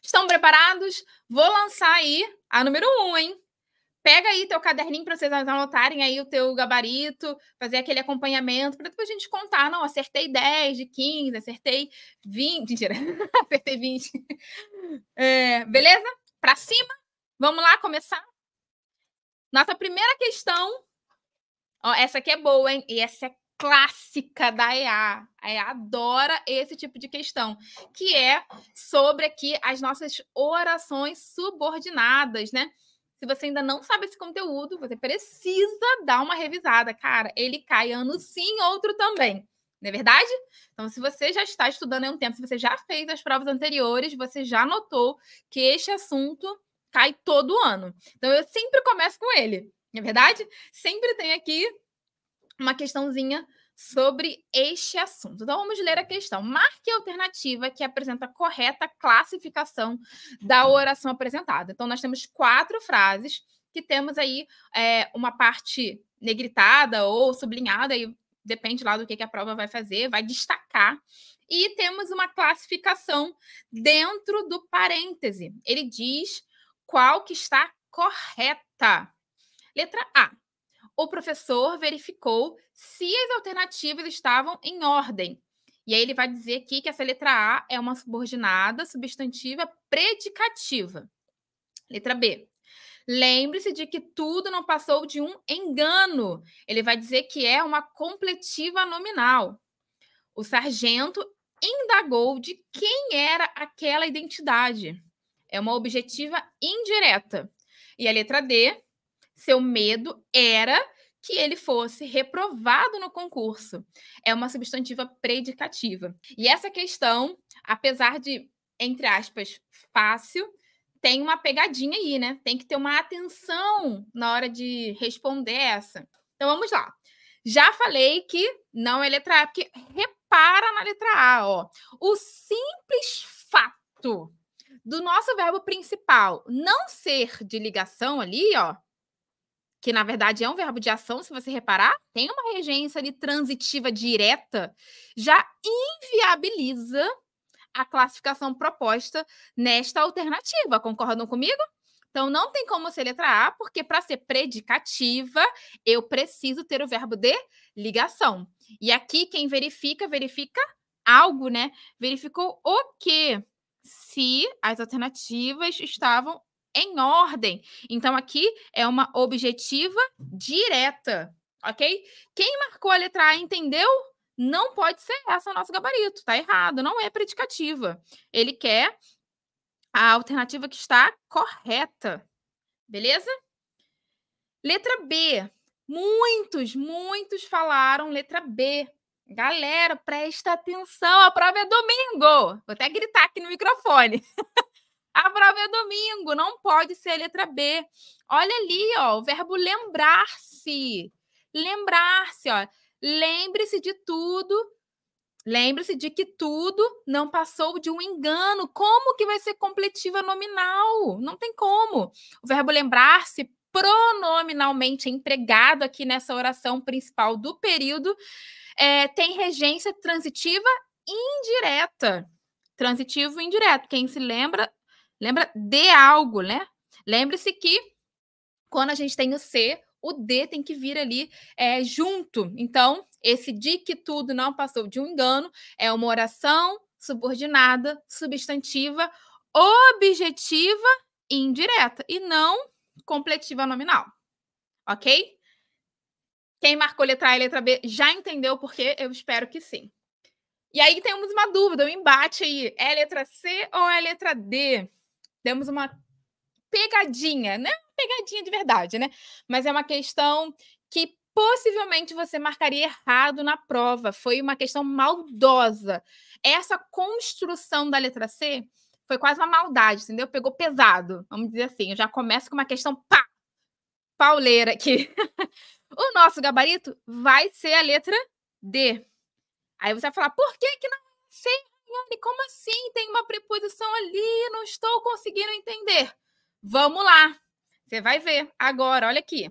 Estão preparados? Vou lançar aí a número 1, hein? Pega aí teu caderninho para vocês anotarem aí o teu gabarito, fazer aquele acompanhamento, para depois a gente contar. Não, acertei 10 de 15, acertei 20. Mentira, acertei 20. Beleza? Para cima? Vamos lá começar? Nossa primeira questão. Ó, essa aqui é boa, hein? E essa é clássica da EA. A EA adora esse tipo de questão, que é sobre aqui as nossas orações subordinadas, né? Se você ainda não sabe esse conteúdo, você precisa dar uma revisada. Cara, ele cai ano sim, outro também. Não é verdade? Então, se você já está estudando há um tempo, se você já fez as provas anteriores, você já notou que este assunto cai todo ano. Então, eu sempre começo com ele. Não é verdade? Sempre tem aqui uma questãozinha sobre este assunto. Então, vamos ler a questão. Marque a alternativa que apresenta a correta classificação da oração apresentada. Então, nós temos 4 frases que temos aí uma parte negritada ou sublinhada, e depende lá do que a prova vai fazer, vai destacar. E temos uma classificação dentro do parêntese. Ele diz qual que está correta. Letra A. O professor verificou se as alternativas estavam em ordem. E aí ele vai dizer aqui que essa letra A é uma subordinada substantiva predicativa. Letra B. Lembre-se de que tudo não passou de um engano. Ele vai dizer que é uma completiva nominal. O sargento indagou de quem era aquela identidade. É uma objetiva indireta. E a letra D. Seu medo era que ele fosse reprovado no concurso. É uma substantiva predicativa. E essa questão, apesar de, entre aspas, fácil, tem uma pegadinha aí, né? Tem que ter uma atenção na hora de responder essa. Então, vamos lá. Já falei que não é letra A, porque repara na letra A, ó. O simples fato do nosso verbo principal não ser de ligação ali, ó, que na verdade é um verbo de ação, se você reparar, tem uma regência ali transitiva direta, já inviabiliza a classificação proposta nesta alternativa. Concordam comigo? Então, não tem como ser letra A, porque para ser predicativa, eu preciso ter o verbo de ligação. E aqui, quem verifica, verifica algo, né? Verificou o quê? Se as alternativas estavam em ordem. Então, aqui é uma objetiva direta, ok? Quem marcou a letra A entendeu? Não pode ser essa o nosso gabarito, tá errado, não é predicativa. Ele quer a alternativa que está correta, beleza? Letra B. Muitos falaram letra B. Galera, presta atenção, a prova é domingo. Vou até gritar aqui no microfone. A prova é domingo, não pode ser a letra B. Olha ali, ó, o verbo lembrar-se. Lembrar-se, ó. Lembre-se de tudo. Lembre-se de que tudo não passou de um engano. Como que vai ser completiva nominal? Não tem como. O verbo lembrar-se, pronominalmente empregado aqui nessa oração principal do período, tem regência transitiva indireta. Transitivo indireto. Quem se lembra de algo, né? Lembre-se que quando a gente tem o C, o D tem que vir ali junto. Então, esse de que tudo não passou de um engano é uma oração subordinada, substantiva, objetiva e indireta, e não completiva nominal. Ok? Quem marcou letra A e letra B já entendeu porque eu espero que sim. E aí temos uma dúvida, um embate aí. É letra C ou é letra D? Temos uma pegadinha, né? Pegadinha de verdade, né? Mas é uma questão que possivelmente você marcaria errado na prova. Foi uma questão maldosa. Essa construção da letra C foi quase uma maldade, entendeu? Pegou pesado, vamos dizer assim. Eu já começo com uma questão pauleira aqui. O nosso gabarito vai ser a letra D. Aí você vai falar, por que não sei, Rayane? Como assim? Tem uma preposição ali, não estou conseguindo entender. Vamos lá. Você vai ver agora, olha aqui.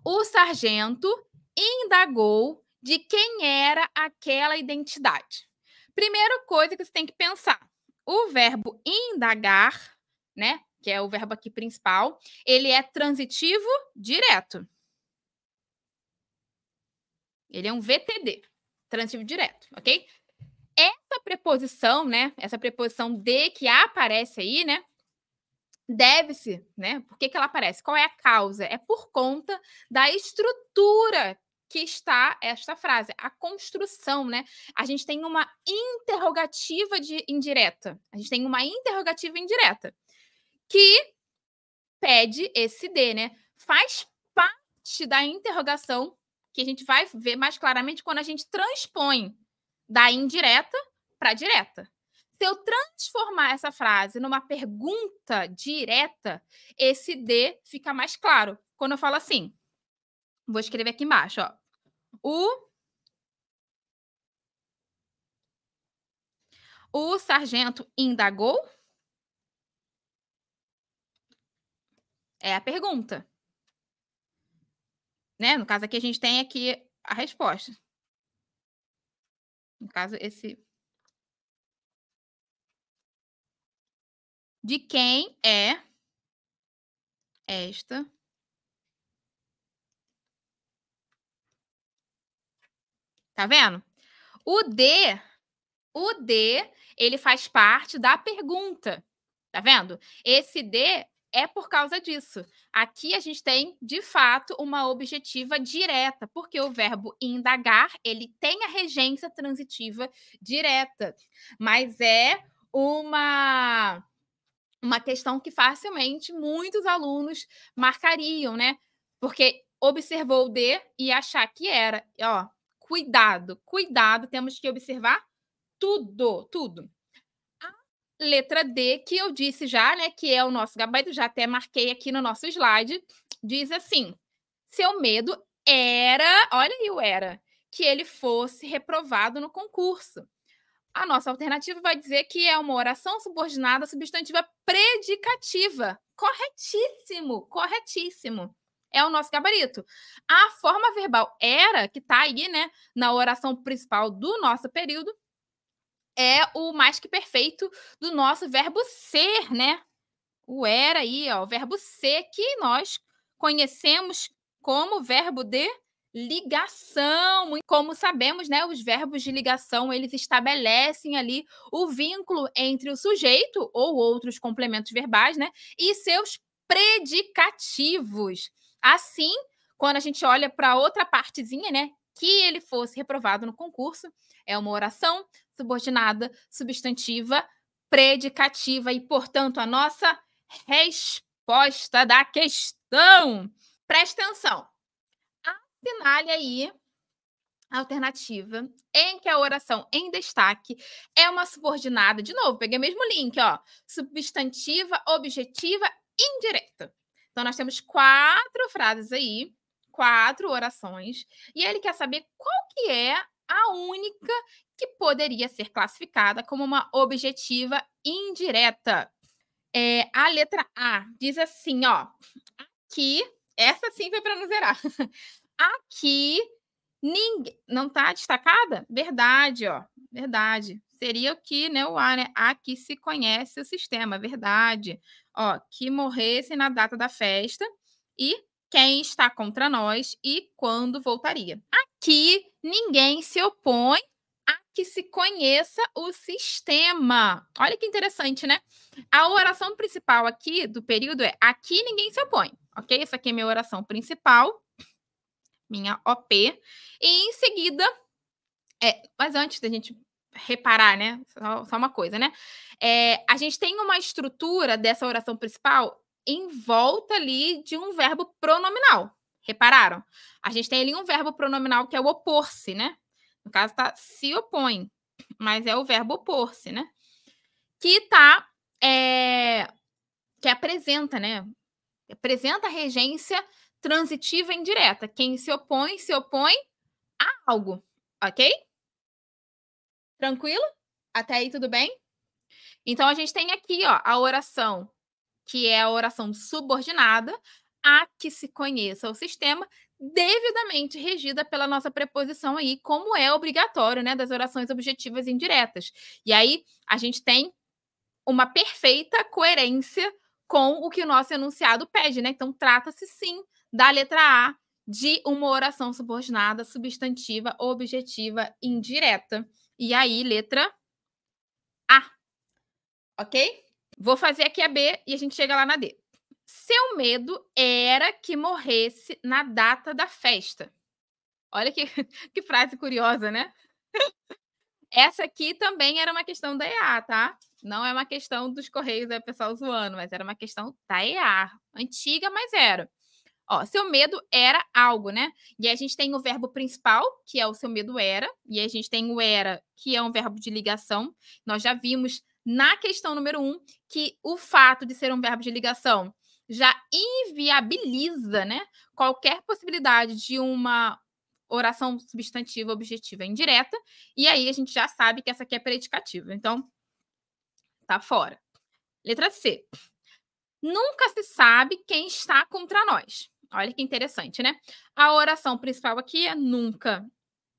O sargento indagou de quem era aquela identidade. Primeira coisa que você tem que pensar. o verbo indagar, né, que é o verbo aqui principal, ele é transitivo direto. Ele é um VTD, transitivo direto, ok? Essa preposição, né, essa preposição de que aparece aí, né, deve-se, né? Por que ela aparece? Qual é a causa? É por conta da estrutura que está esta frase, a construção, né? A gente tem uma interrogativa indireta. A gente tem uma interrogativa indireta que pede esse de, né? Faz parte da interrogação que a gente vai ver mais claramente quando a gente transpõe da indireta para direta. Se eu transformar essa frase numa pergunta direta, esse de fica mais claro. Quando eu falo assim, vou escrever aqui embaixo, ó. O sargento indagou? É a pergunta. Né? No caso aqui, a gente tem aqui a resposta. No caso, esse... De quem é esta Tá vendo? O de, ele faz parte da pergunta. Tá vendo? Esse de é por causa disso. Aqui a gente tem, de fato, uma objetiva direta, porque o verbo indagar, ele tem a regência transitiva direta, mas é uma questão que facilmente muitos alunos marcariam, né? Porque observou o de e achar que era, ó, cuidado, cuidado, temos que observar tudo. A letra D, que eu disse já, né, que é o nosso gabarito, já até marquei aqui no nosso slide, diz assim: seu medo era, olha aí o era, que ele fosse reprovado no concurso. A nossa alternativa vai dizer que é uma oração subordinada substantiva predicativa. Corretíssimo, corretíssimo. É o nosso gabarito. A forma verbal era, que está aí, né, na oração principal do nosso período, é o mais que perfeito do nosso verbo ser, né? O era aí, ó, o verbo ser que nós conhecemos como verbo de ligação. Como sabemos, né, os verbos de ligação, eles estabelecem ali o vínculo entre o sujeito ou outros complementos verbais, né, e seus predicativos. Assim, quando a gente olha para outra partezinha, né, que ele fosse reprovado no concurso, é uma oração subordinada, substantiva, predicativa e, portanto, a nossa resposta da questão. Presta atenção. Assinale aí a alternativa em que a oração em destaque é uma subordinada. De novo, peguei o mesmo link, ó. Substantiva, objetiva, indireta. Então, nós temos 4 frases aí, 4 orações. E ele quer saber qual que é a única que poderia ser classificada como uma objetiva indireta. A letra A diz assim, ó. Aqui, essa sim foi para não zerar. Aqui, ninguém... Não tá destacada? Verdade, ó. Verdade. Seria o que, né? O A, né? Aqui se conhece o sistema. Verdade. Ó, que morresse na data da festa e quem está contra nós e quando voltaria. Aqui, ninguém se opõe a que se conheça o sistema. Olha que interessante, né? A oração principal aqui do período é aqui ninguém se opõe, ok? Essa aqui é minha oração principal, minha OP. E em seguida, mas antes da gente reparar, né? Só uma coisa, né? A gente tem uma estrutura dessa oração principal em volta ali de um verbo pronominal. Repararam? A gente tem ali um verbo pronominal que é o opor-se, né? No caso, tá se opõe, mas é o verbo opor-se, né? Que tá, que apresenta, né? Apresenta a regência transitiva indireta. Quem se opõe a algo, ok? Tranquilo? Até aí tudo bem? Então, a gente tem aqui, ó, a oração, que é a oração subordinada, a que se conheça o sistema, devidamente regida pela nossa preposição aí, como é obrigatório, né, das orações objetivas indiretas. E aí, a gente tem uma perfeita coerência com o que o nosso enunciado pede, né? Então, trata-se sim da letra A, de uma oração subordinada, substantiva, objetiva, indireta. E aí, letra A, ok? Vou fazer aqui a B e a gente chega lá na D. Seu medo era que morresse na data da festa. Olha que, que frase curiosa, né? Essa aqui também era uma questão da EA, tá? Não é uma questão dos Correios, é o pessoal zoando, mas era uma questão da EA. Antiga, mas era. Ó, seu medo era algo, né? E aí a gente tem o verbo principal, que é o seu medo era, e aí a gente tem o era, que é um verbo de ligação. Nós já vimos na questão número 1 que o fato de ser um verbo de ligação já inviabiliza, né, qualquer possibilidade de uma oração substantiva, objetiva indireta, e aí a gente já sabe que essa aqui é predicativa. Então, tá fora. Letra C. Nunca se sabe quem está contra nós. Olha que interessante, né? A oração principal aqui é nunca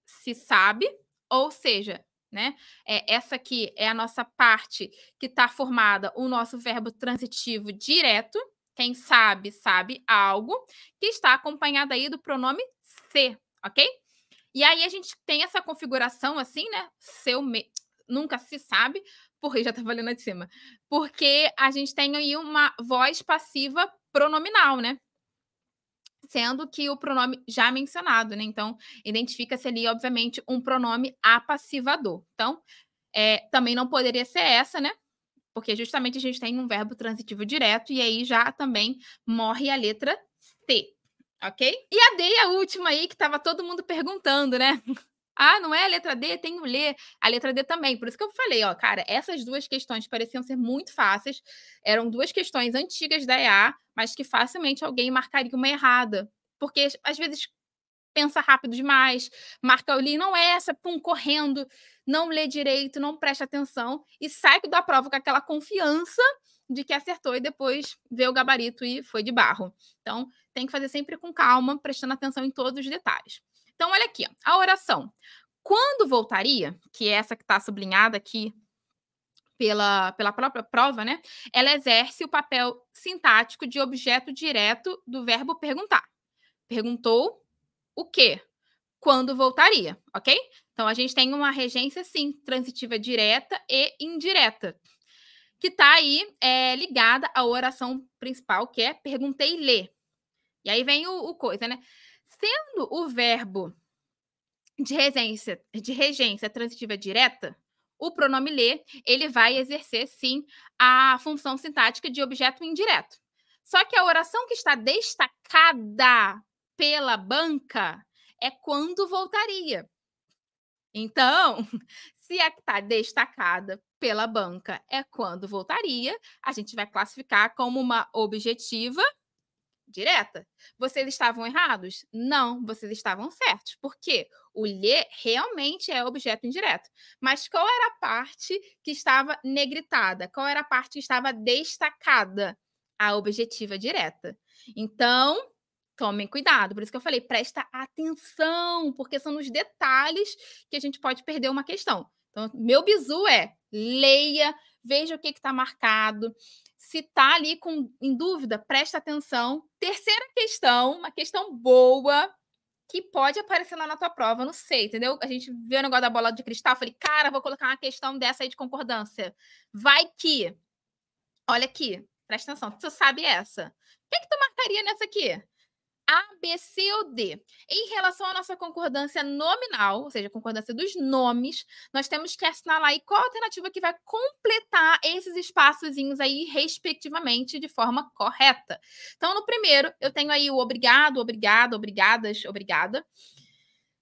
se sabe, ou seja, né? Essa aqui é a nossa parte que está formada o nosso verbo transitivo direto. Quem sabe, sabe algo, que está acompanhado aí do pronome se, ok? E aí a gente tem essa configuração assim, né? Nunca se sabe, porque já estava lendo de cima. Porque a gente tem aí uma voz passiva pronominal, né? Sendo que o pronome já mencionado, né? Então, identifica-se ali, obviamente, um pronome apassivador. Então, também não poderia ser essa, né? Porque justamente a gente tem um verbo transitivo direto e aí já também morre a letra C, ok? E a D é a última aí que estava todo mundo perguntando, né? Ah, não é a letra D? Tem o Lê. A letra D também. Por isso que eu falei, ó, cara, essas duas questões pareciam ser muito fáceis. Eram duas questões antigas da EA, mas que facilmente alguém marcaria uma errada. Porque às vezes pensa rápido demais, marca ali, não é essa, pum, correndo, não lê direito, não presta atenção e sai da prova com aquela confiança de que acertou e depois vê o gabarito e foi de barro. Então, tem que fazer sempre com calma, prestando atenção em todos os detalhes. Então, olha aqui, ó, a oração. Quando voltaria, que é essa que está sublinhada aqui pela própria prova, né? Ela exerce o papel sintático de objeto direto do verbo perguntar. Perguntou o quê? Quando voltaria, ok? Então, a gente tem uma regência, sim, transitiva direta e indireta, que está aí ligada à oração principal, que é perguntei e lê. E aí vem o coisa, né? Sendo o verbo de regência transitiva direta, o pronome lê, ele vai exercer, sim, a função sintática de objeto indireto. Só que a oração que está destacada pela banca é quando voltaria. Então, se a que está destacada pela banca é quando voltaria, a gente vai classificar como uma objetiva direta. Vocês estavam errados? Não, vocês estavam certos. Por quê? O lhe realmente é objeto indireto. Mas qual era a parte que estava negritada? Qual era a parte que estava destacada? A objetiva direta. Então, tomem cuidado. Por isso que eu falei, presta atenção, porque são nos detalhes que a gente pode perder uma questão. Então, meu bizu é leia, veja o que está marcado. Se está ali em dúvida, presta atenção. Terceira questão, uma questão boa, que pode aparecer lá na tua prova, não sei, entendeu? A gente vê o negócio da bola de cristal, falei, cara, vou colocar uma questão dessa aí de concordância. Vai que, olha aqui, presta atenção, tu sabe essa. O que tu marcaria nessa aqui? A, B, C ou D. Em relação à nossa concordância nominal, ou seja, a concordância dos nomes, nós temos que assinalar aí qual a alternativa que vai completar esses espaçozinhos aí, respectivamente, de forma correta. Então, no primeiro, eu tenho aí o obrigado, obrigado, obrigadas, obrigada.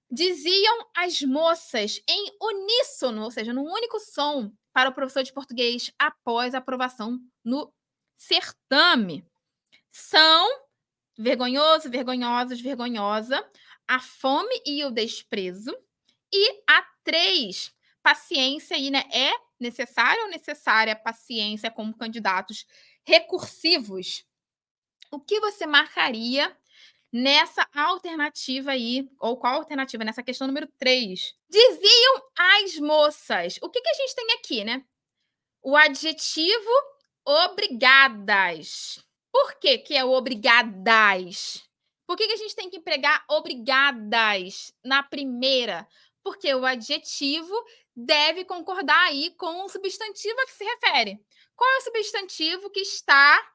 Diziam as moças em uníssono, ou seja, num único som, para o professor de português após a aprovação no certame. São vergonhoso, vergonhosas, vergonhosa, a fome e o desprezo. E a 3, paciência aí, né? É necessário ou necessária paciência como candidatos recursivos? O que você marcaria nessa alternativa aí? Ou qual alternativa? Nessa questão número 3. Diziam as moças. O que a gente tem aqui, né? O adjetivo obrigadas. Por que que é o obrigadas? Por que que a gente tem que empregar obrigadas na primeira? Porque o adjetivo deve concordar aí com o substantivo a que se refere. Qual é o substantivo que está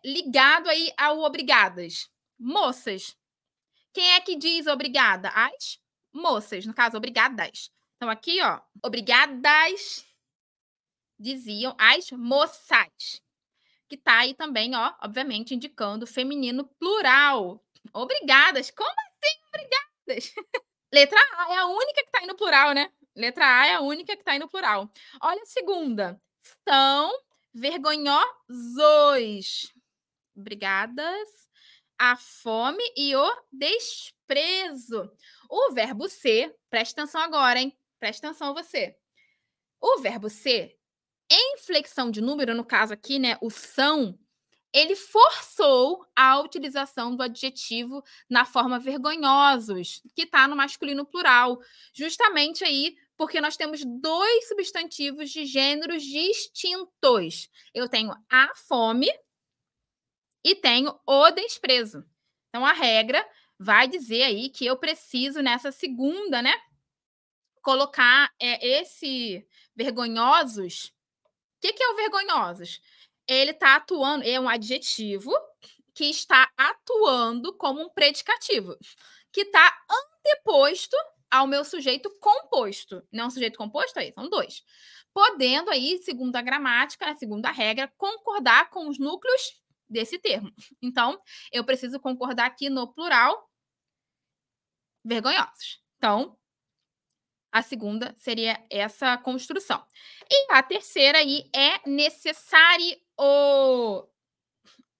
ligado aí ao obrigadas? Moças. Quem é que diz obrigada? As moças, no caso, obrigadas. Então, aqui, ó, obrigadas diziam as moças. Que tá aí também, ó, obviamente, indicando feminino plural. Obrigadas. Como assim, obrigadas? Letra A é a única que tá aí no plural, né? Letra A é a única que tá aí no plural. Olha a segunda. São vergonhosos. Obrigadas. A fome e o desprezo. O verbo ser, presta atenção agora, hein? Presta atenção você. O verbo ser, em flexão de número, no caso aqui, né, o são, ele forçou a utilização do adjetivo na forma vergonhosos, que está no masculino plural, justamente aí porque nós temos dois substantivos de gêneros distintos. Eu tenho a fome e tenho o desprezo. Então, a regra vai dizer aí que eu preciso, nessa segunda, né, colocar esse vergonhosos. O que é o vergonhosos? Ele está atuando, é um adjetivo que está atuando como um predicativo, que está anteposto ao meu sujeito composto. Não é um sujeito composto? Aí, são dois. Podendo aí, segundo a gramática, segundo a regra, concordar com os núcleos desse termo. Então, eu preciso concordar aqui no plural vergonhosos. Então, a segunda seria essa construção. E a terceira aí é necessário.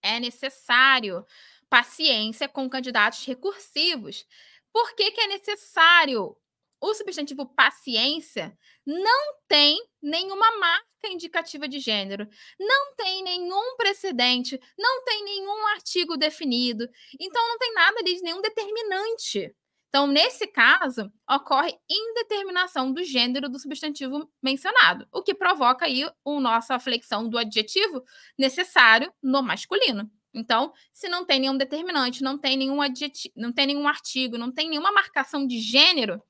É necessário paciência com candidatos recursivos. Por que que é necessário? O substantivo paciência não tem nenhuma marca indicativa de gênero, não tem nenhum precedente, não tem nenhum artigo definido, então não tem nada ali de nenhum determinante. Então, nesse caso, ocorre indeterminação do gênero do substantivo mencionado, o que provoca aí a nossa flexão do adjetivo necessário no masculino. Então, se não tem nenhum determinante, não tem nenhum adjetivo, não tem nenhum artigo, não tem nenhuma marcação de gênero,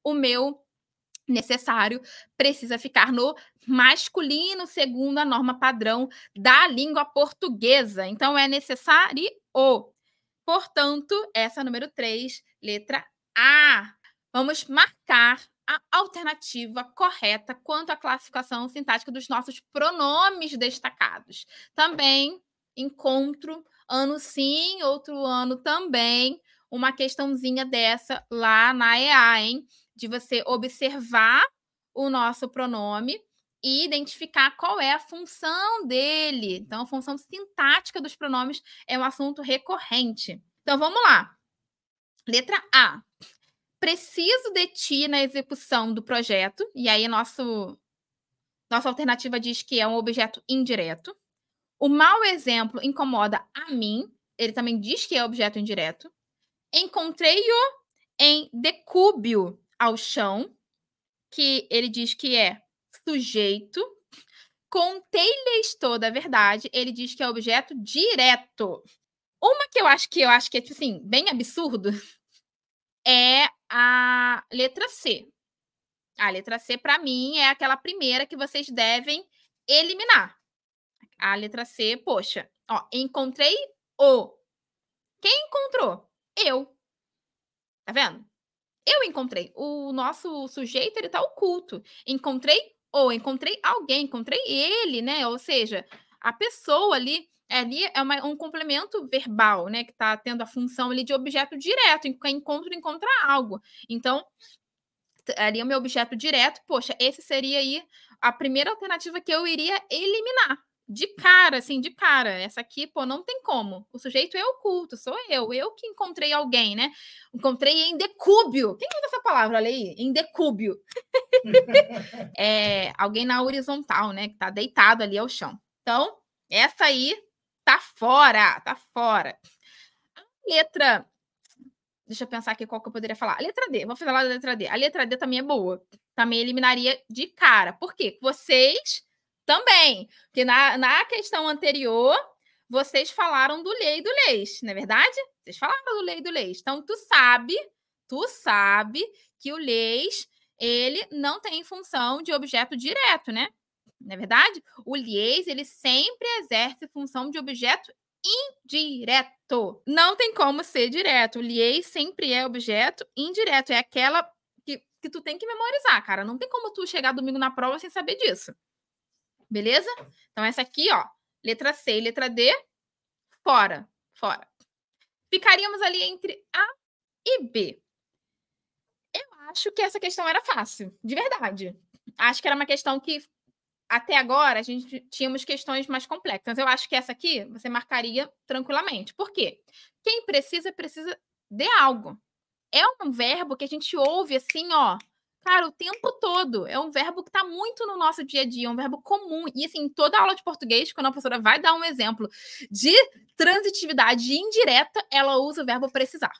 o meu necessário precisa ficar no masculino segundo a norma padrão da língua portuguesa. Então, é necessário. Portanto, essa é a número 3, letra A. Vamos marcar a alternativa correta quanto à classificação sintática dos nossos pronomes destacados. Também encontro, ano sim, outro ano também, uma questãozinha dessa lá na EA, hein? De você observar o nosso pronome e identificar qual é a função dele. Então, a função sintática dos pronomes é um assunto recorrente. Então, vamos lá. Letra A. Preciso de ti na execução do projeto. E aí, nossa alternativa diz que é um objeto indireto. O mau exemplo incomoda a mim. Ele também diz que é objeto indireto. Encontrei-o em decúbio ao chão, que ele diz que é sujeito. Contei-lhes toda a verdade, ele diz que é objeto direto. Uma que eu acho que é, tipo assim, bem absurdo, é a letra C. A letra C, para mim, é aquela primeira que vocês devem eliminar. A letra C, poxa, ó, encontrei o. Quem encontrou? Eu. Tá vendo? Eu encontrei. O nosso sujeito, ele tá oculto. Encontrei alguém, encontrei ele, né? Ou seja, a pessoa ali é um complemento verbal, né? Que tá tendo a função ali de objeto direto. Encontra algo. Então, ali é o meu objeto direto. Poxa, esse seria aí a primeira alternativa que eu iria eliminar. De cara, assim, de cara. Essa aqui, pô, não tem como. O sujeito é oculto, sou eu. Eu que encontrei alguém, né? Encontrei em decúbio. Quem usa essa palavra? Olha aí, em decúbio. É alguém na horizontal, né? Que tá deitado ali ao chão. Então, essa aí tá fora, tá fora. A letra... Deixa eu pensar aqui qual que eu poderia falar. A letra D, vou falar da letra D. A letra D também é boa. Também eliminaria de cara. Por quê? Vocês Também, porque na questão anterior, vocês falaram do lei e do leis, não é verdade? Vocês falaram do lei e do leis. Então, tu sabe que o leis, ele não tem função de objeto direto, né? Não é verdade? O leis, ele sempre exerce função de objeto indireto. Não tem como ser direto. O leis sempre é objeto indireto. É aquela que tu tem que memorizar, cara. Não tem como tu chegar domingo na prova sem saber disso. Beleza? Então, essa aqui, ó, letra C e letra D, fora. Ficaríamos ali entre A e B. Eu acho que essa questão era fácil, de verdade. Acho que era uma questão que, até agora, a gente tínhamos questões mais complexas. Eu acho que essa aqui, você marcaria tranquilamente. Por quê? Quem precisa de algo. É um verbo que a gente ouve assim, ó, cara, o tempo todo. É um verbo que está muito no nosso dia a dia, é um verbo comum. E assim, toda aula de português, quando a professora vai dar um exemplo de transitividade indireta, ela usa o verbo precisar.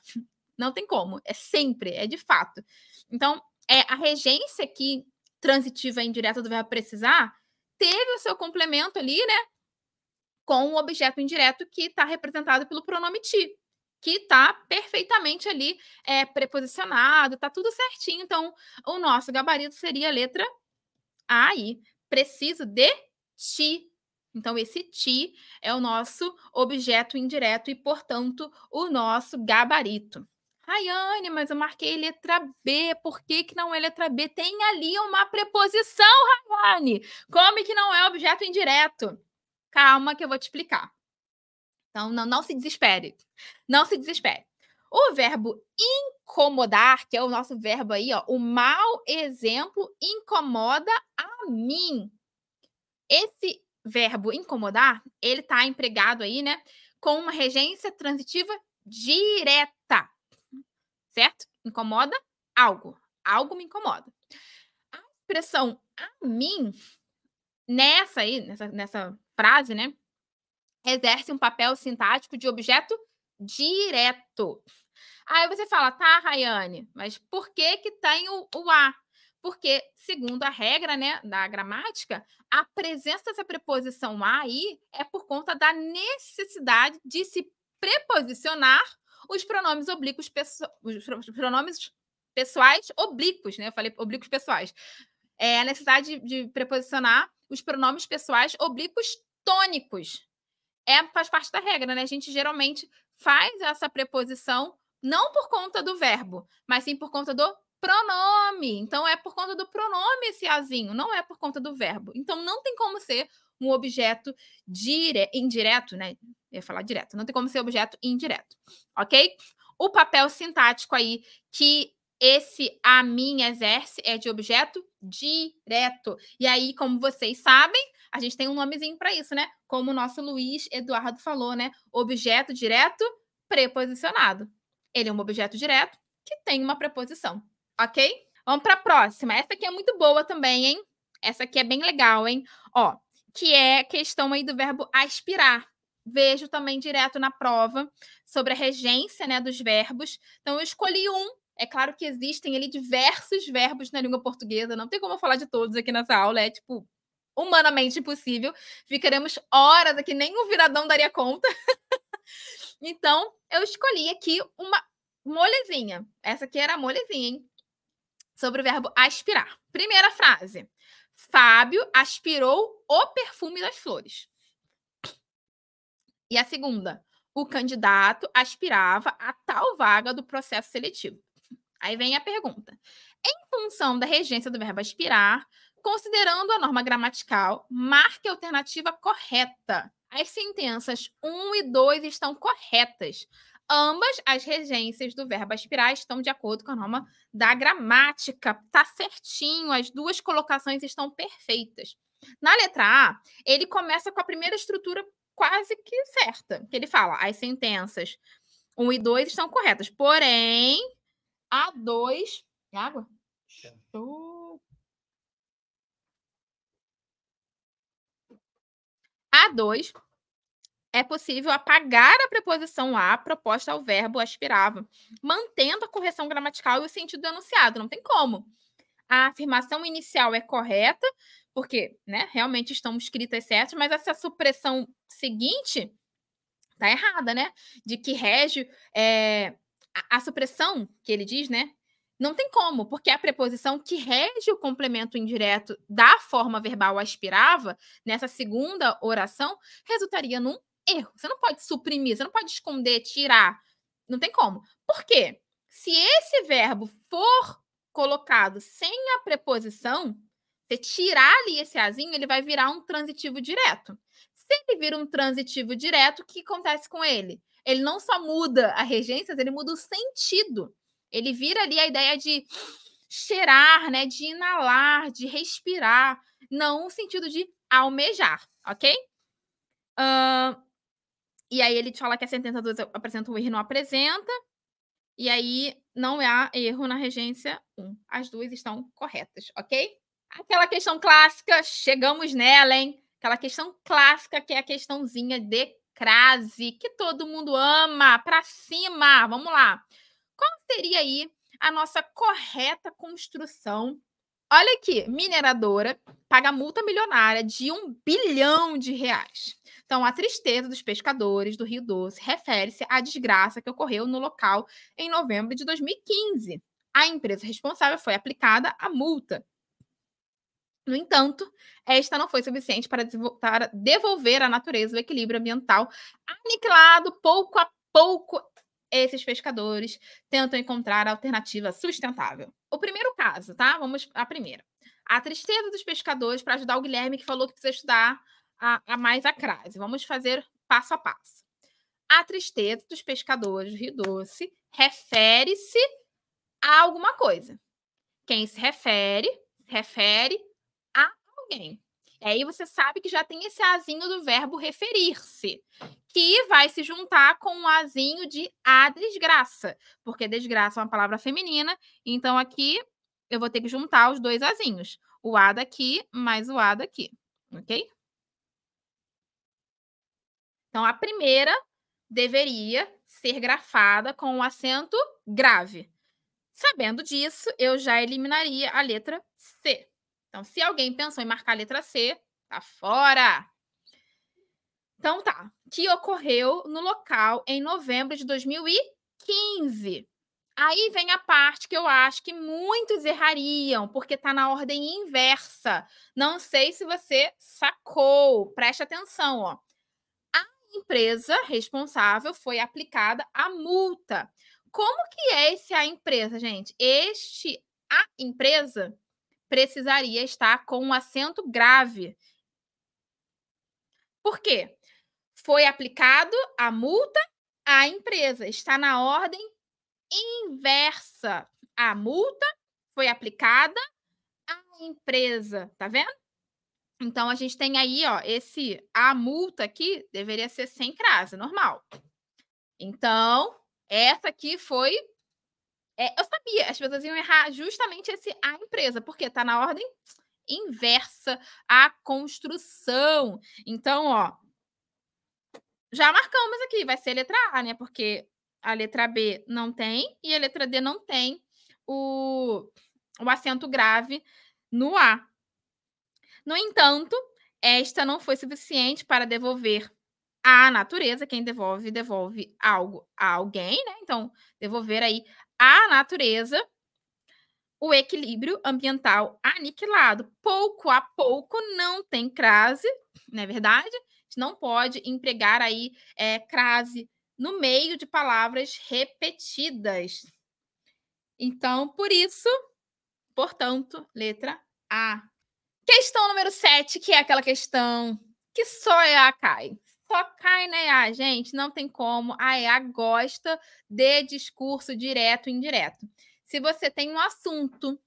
Não tem como, é sempre, é de fato. Então, a regência aqui, transitiva indireta do verbo precisar, teve o seu complemento ali, né, com o objeto indireto que está representado pelo pronome ti, que está perfeitamente ali preposicionado, está tudo certinho. Então, o nosso gabarito seria a letra A aí. Preciso de ti. Então, esse ti é o nosso objeto indireto e, portanto, o nosso gabarito. Rayane, mas eu marquei letra B. Por que não é letra B? Tem ali uma preposição, Rayane. Como que não é objeto indireto? Calma que eu vou te explicar. Então, não se desespere. Não se desespere. O verbo incomodar, que é o nosso verbo aí, ó, o mau exemplo incomoda a mim. Esse verbo incomodar, ele está empregado aí, né, com uma regência transitiva direta, certo? Incomoda algo. Algo me incomoda. A expressão a mim, nessa frase, né, exerce um papel sintático de objeto direto. Aí você fala, tá, Rayane, mas por que tem o a? Porque, segundo a regra, né, da gramática, a presença dessa preposição a aí é por conta da necessidade de se preposicionar os pronomes oblíquos, os pronomes pessoais oblíquos, né? Eu falei oblíquos pessoais. É a necessidade de preposicionar os pronomes pessoais oblíquos tônicos. Faz parte da regra, né? A gente geralmente faz essa preposição não por conta do verbo, mas sim por conta do pronome. Então, é por conta do pronome esse azinho, não é por conta do verbo. Então, não tem como ser um objeto indireto, né? Eu ia falar direto. Não tem como ser objeto indireto, ok? O papel sintático aí que esse a mim exerce é de objeto direto. E aí, como vocês sabem, a gente tem um nomezinho para isso, né? Como o nosso Luiz Eduardo falou, né? Objeto direto preposicionado. Ele é um objeto direto que tem uma preposição, ok? Vamos para a próxima. Essa aqui é muito boa também, hein? Essa aqui é bem legal, hein? Ó, que é questão aí do verbo aspirar. Vejo também direto na prova sobre a regência, né, dos verbos. Então, eu escolhi um. É claro que existem ali diversos verbos na língua portuguesa. Não tem como eu falar de todos aqui nessa aula. É, tipo, humanamente impossível. Ficaremos horas aqui, nem o viradão daria conta. Então, eu escolhi aqui uma molezinha. Essa aqui era a molezinha, hein? Sobre o verbo aspirar. Primeira frase. Fábio aspirou o perfume das flores. E a segunda. O candidato aspirava a tal vaga do processo seletivo. Aí vem a pergunta. Em função da regência do verbo aspirar, considerando a norma gramatical, marque a alternativa correta. As sentenças 1 e 2 estão corretas. Ambas as regências do verbo aspirar estão de acordo com a norma da gramática. Tá certinho, as duas colocações estão perfeitas. Na letra A, ele começa com a primeira estrutura quase que certa, que ele fala, as sentenças 1 e 2 estão corretas, porém, A2... Água? A2 é possível apagar a preposição a proposta ao verbo aspirava, mantendo a correção gramatical e o sentido enunciado. Não tem como. a afirmação inicial é correta, porque, né, realmente estão escritas certas, mas essa supressão seguinte tá errada, né? De que rege a supressão que ele diz, né? Não tem como, porque a preposição que rege o complemento indireto da forma verbal aspirava, nessa segunda oração, resultaria num erro. Você não pode suprimir, você não pode esconder, tirar. Não tem como. Por quê? Se esse verbo for colocado sem a preposição, você tirar ali esse azinho, ele vai virar um transitivo direto. Se ele vira um transitivo direto, o que acontece com ele? Ele não só muda a regência, ele muda o sentido. Ele vira ali a ideia de cheirar, né, de inalar, de respirar, não o sentido de almejar, ok? E aí ele te fala que a sentença 2 apresenta um erro e não apresenta, e aí não há erro na regência 1. As duas estão corretas, ok? Aquela questão clássica, chegamos nela, hein? Aquela questão clássica que é a questãozinha de crase, que todo mundo ama, pra cima. Vamos lá. Qual seria aí a nossa correta construção? Olha aqui, mineradora paga multa milionária de R$ 1 bilhão. Então, a tristeza dos pescadores do Rio Doce refere-se à desgraça que ocorreu no local em novembro de 2015. A empresa responsável foi aplicada a multa. No entanto, esta não foi suficiente para devolver à natureza o equilíbrio ambiental aniquilado pouco a pouco. Esses pescadores tentam encontrar a alternativa sustentável. O primeiro caso, tá? Vamos à primeira. A tristeza dos pescadores, para ajudar o Guilherme, que falou que precisa estudar a mais a crase. Vamos fazer passo a passo. A tristeza dos pescadores do Rio Doce refere-se a alguma coisa. Quem se refere a alguém. Aí você sabe que já tem esse azinho do verbo referir-se, que vai se juntar com o azinho de a desgraça, porque desgraça é uma palavra feminina, então aqui eu vou ter que juntar os dois azinhos, o a daqui mais o a daqui, ok? Então a primeira deveria ser grafada com o acento grave. Sabendo disso, eu já eliminaria a letra C. Então, se alguém pensou em marcar a letra C, tá fora. Então tá, que ocorreu no local em novembro de 2015. Aí vem a parte que eu acho que muitos errariam, porque tá na ordem inversa. Não sei se você sacou. Preste atenção, ó. A empresa responsável foi aplicada a multa. Como que é esse a empresa, gente? A empresa precisaria estar com um acento grave. Por quê? Foi aplicado a multa à empresa. Está na ordem inversa. A multa foi aplicada à empresa. Tá vendo? Então, a gente tem aí, ó, a multa aqui deveria ser sem crase, normal. Então, essa aqui foi. Eu sabia, as pessoas iam errar justamente a empresa, porque tá na ordem inversa a construção. Então, ó, já marcamos aqui, vai ser a letra A, né? Porque a letra B não tem e a letra D não tem o acento grave no A. No entanto, esta não foi suficiente para devolver à natureza. Quem devolve, devolve algo a alguém, né? Então, devolver aí à natureza o equilíbrio ambiental aniquilado. Pouco a pouco não tem crase, não é verdade? A gente não pode empregar aí crase no meio de palavras repetidas. Então, por isso, portanto, letra A. Questão número 7, que é aquela questão que só EA cai. Só cai na EA, gente, não tem como. A EA gosta de discurso direto e indireto. Se você tem um assunto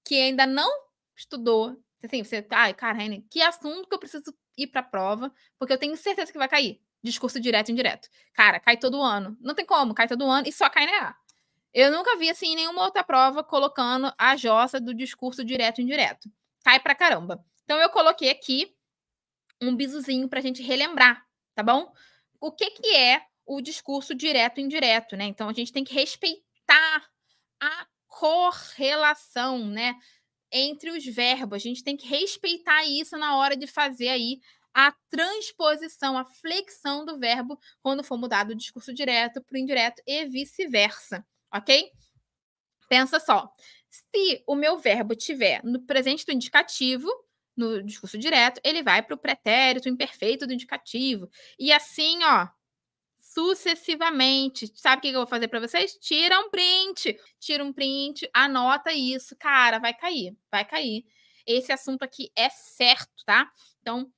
que ainda não estudou, assim, você, ai, Karine, que assunto que eu preciso ir para a prova, porque eu tenho certeza que vai cair. Discurso direto e indireto. Cara, cai todo ano. Não tem como, cai todo ano e só cai na EA. Eu nunca vi, assim, nenhuma outra prova colocando a jossa do discurso direto e indireto. Cai pra caramba. Então, eu coloquei aqui um bizuzinho pra gente relembrar, tá bom? O que é o discurso direto e indireto, né? Então, a gente tem que respeitar a correlação, né? entre os verbos. A gente tem que respeitar isso na hora de fazer aí a transposição, a flexão do verbo quando for mudar do discurso direto para o indireto e vice-versa, ok? Pensa só, se o meu verbo tiver no presente do indicativo, no discurso direto, ele vai para o pretérito imperfeito do indicativo. E assim, ó, sucessivamente. Sabe o que eu vou fazer para vocês? Tira um print, anota isso. Cara, vai cair, vai cair. Esse assunto aqui é certo, tá? Então,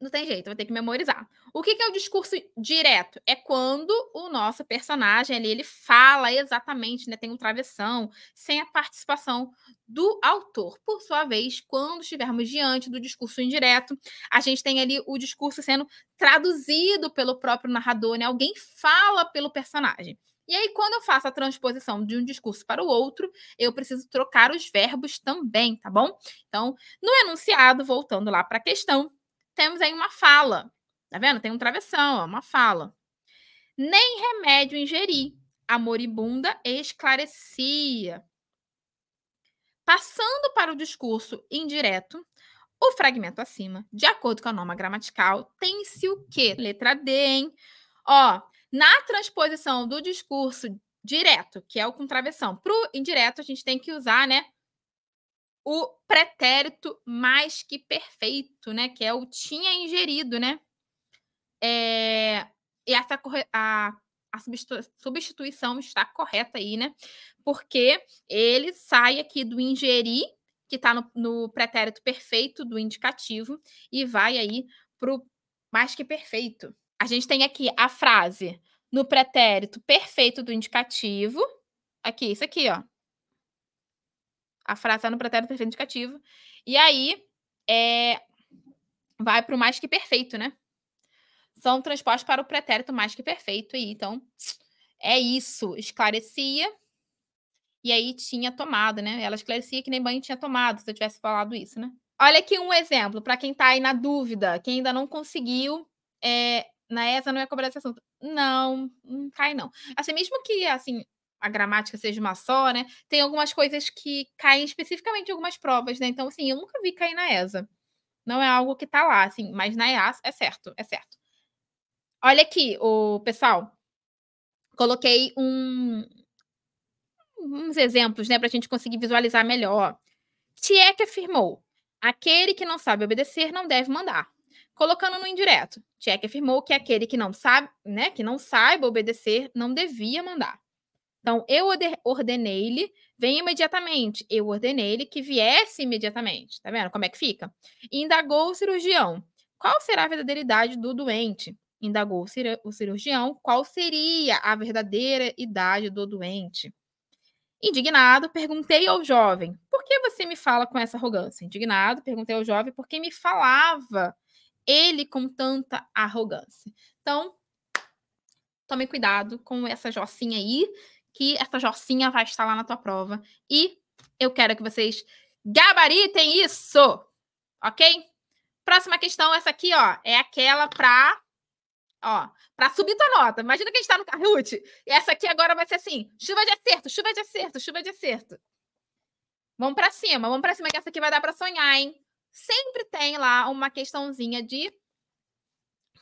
não tem jeito, eu vou ter que memorizar. O que é o discurso direto? É quando o nosso personagem ali, ele fala exatamente, né? Tem um travessão, sem a participação do autor. Por sua vez, quando estivermos diante do discurso indireto, a gente tem ali o discurso sendo traduzido pelo próprio narrador, né? Alguém fala pelo personagem. E aí, quando eu faço a transposição de um discurso para o outro, eu preciso trocar os verbos também, tá bom? Então, no enunciado, voltando lá para a questão, temos aí uma fala. Tá vendo? Tem um travessão, ó, uma fala. Nem remédio ingeri, a moribunda esclarecia. Passando para o discurso indireto, o fragmento acima, de acordo com a norma gramatical, tem-se o quê? Letra D, hein? Ó, na transposição do discurso direto, que é o com travessão, para o indireto, a gente tem que usar, né, o pretérito mais que perfeito, né? Que é o tinha ingerido, né? E a substituição está correta aí, né? Porque ele sai aqui do ingerir, que está no pretérito perfeito do indicativo, e vai aí para o mais que perfeito. A gente tem aqui a frase no pretérito perfeito do indicativo. Aqui, isso aqui, ó. A frase está no pretérito perfeito do indicativo. E aí, vai para o mais que perfeito, né? São transpostos para o pretérito mais que perfeito aí. Então, é isso. Esclarecia. E aí tinha tomado, né? Ela esclarecia que nem banho tinha tomado, se eu tivesse falado isso, né? Olha aqui um exemplo, para quem está aí na dúvida, quem ainda não conseguiu, na ESA não ia cobrar esse assunto. Não, não cai não. Assim, mesmo que, assim, a gramática seja uma só, né? Tem algumas coisas que caem especificamente em algumas provas, né? Então, assim, eu nunca vi cair na ESA. Não é algo que tá lá, assim, mas na EAS é certo, é certo. Olha aqui, o pessoal, coloquei uns exemplos, né, para a gente conseguir visualizar melhor. Tieck afirmou: aquele que não sabe obedecer não deve mandar. Colocando no indireto, Tieck afirmou que aquele que não sabe, né, que não saiba obedecer não devia mandar. Então, eu ordenei-lhe, vem imediatamente. Eu ordenei-lhe que viesse imediatamente. Tá vendo como é que fica? Indagou o cirurgião: qual será a verdadeira idade do doente? Indagou o cirurgião qual seria a verdadeira idade do doente. Indignado, perguntei ao jovem: por que você me fala com essa arrogância? Indignado, perguntei ao jovem por que me falava ele com tanta arrogância. Então, tome cuidado com essa jocinha aí, que essa jocinha vai estar lá na tua prova. E eu quero que vocês gabaritem isso, ok? Próxima questão, essa aqui, ó, é aquela para subir tua nota. Imagina que a gente tá no Kahoot, e essa aqui agora vai ser assim, chuva de acerto, chuva de acerto, chuva de acerto. Vamos para cima, que essa aqui vai dar para sonhar, hein? Sempre tem lá uma questãozinha de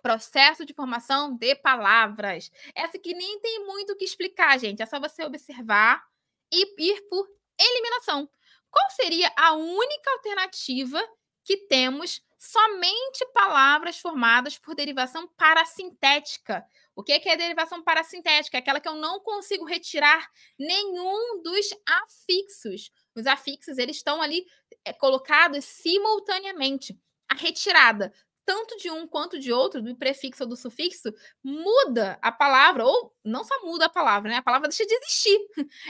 processo de formação de palavras. Essa aqui nem tem muito o que explicar, gente. É só você observar e ir por eliminação. Qual seria a única alternativa que temos somente palavras formadas por derivação parasintética? O que é derivação parasintética? É aquela que eu não consigo retirar nenhum dos afixos. Os afixos, eles estão ali colocados simultaneamente. A retirada tanto de um quanto de outro, do prefixo ou do sufixo, muda a palavra, ou não só muda a palavra, né? A palavra deixa de existir.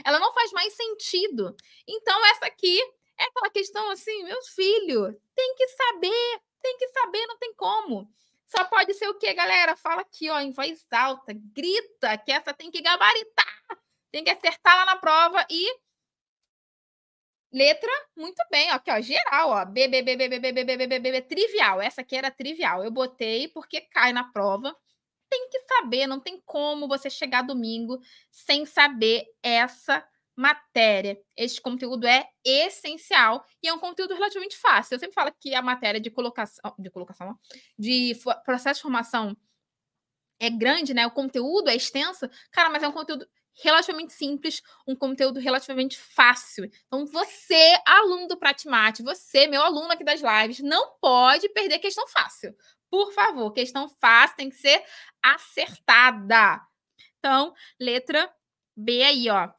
Ela não faz mais sentido. Então, essa aqui é aquela questão assim, meu filho, tem que saber, não tem como. Só pode ser o quê, galera? Fala aqui, ó, em voz alta, grita, que essa tem que gabaritar, tem que acertar lá na prova e letra, muito bem, aqui, ó, geral, ó, trivial, essa aqui era trivial, eu botei porque cai na prova, tem que saber, não tem como você chegar domingo sem saber essa matéria. Este conteúdo é essencial e é um conteúdo relativamente fácil. Eu sempre falo que a matéria de processo de formação é grande, né? O conteúdo é extenso, cara, mas é um conteúdo relativamente simples, um conteúdo relativamente fácil. Então, você, aluno do Pratimate, você, meu aluno aqui das lives, não pode perder questão fácil. Por favor, questão fácil tem que ser acertada. Então, letra B aí, ó.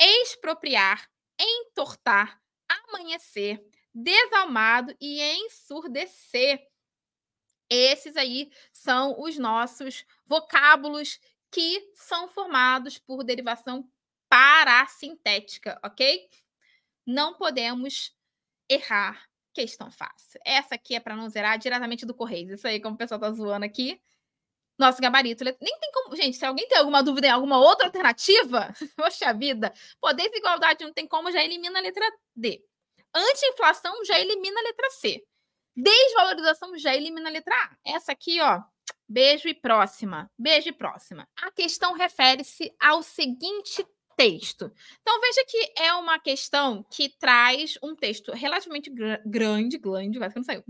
Expropriar, entortar, amanhecer, desalmado e ensurdecer. Esses aí são os nossos vocábulos que são formados por derivação parasintética, ok? Não podemos errar questão fácil. Essa aqui é para não zerar diretamente do Correio. Isso aí, como o pessoal tá zoando aqui. Nosso gabarito. Nem tem como. Gente, se alguém tem alguma dúvida em alguma outra alternativa, poxa vida, pô, desigualdade não tem como, já elimina a letra D. Anti-inflação já elimina a letra C. Desvalorização já elimina a letra A. Essa aqui, ó, beijo e próxima. Beijo e próxima. A questão refere-se ao seguinte texto. Então, veja que é uma questão que traz um texto relativamente grande, quase que não saiu,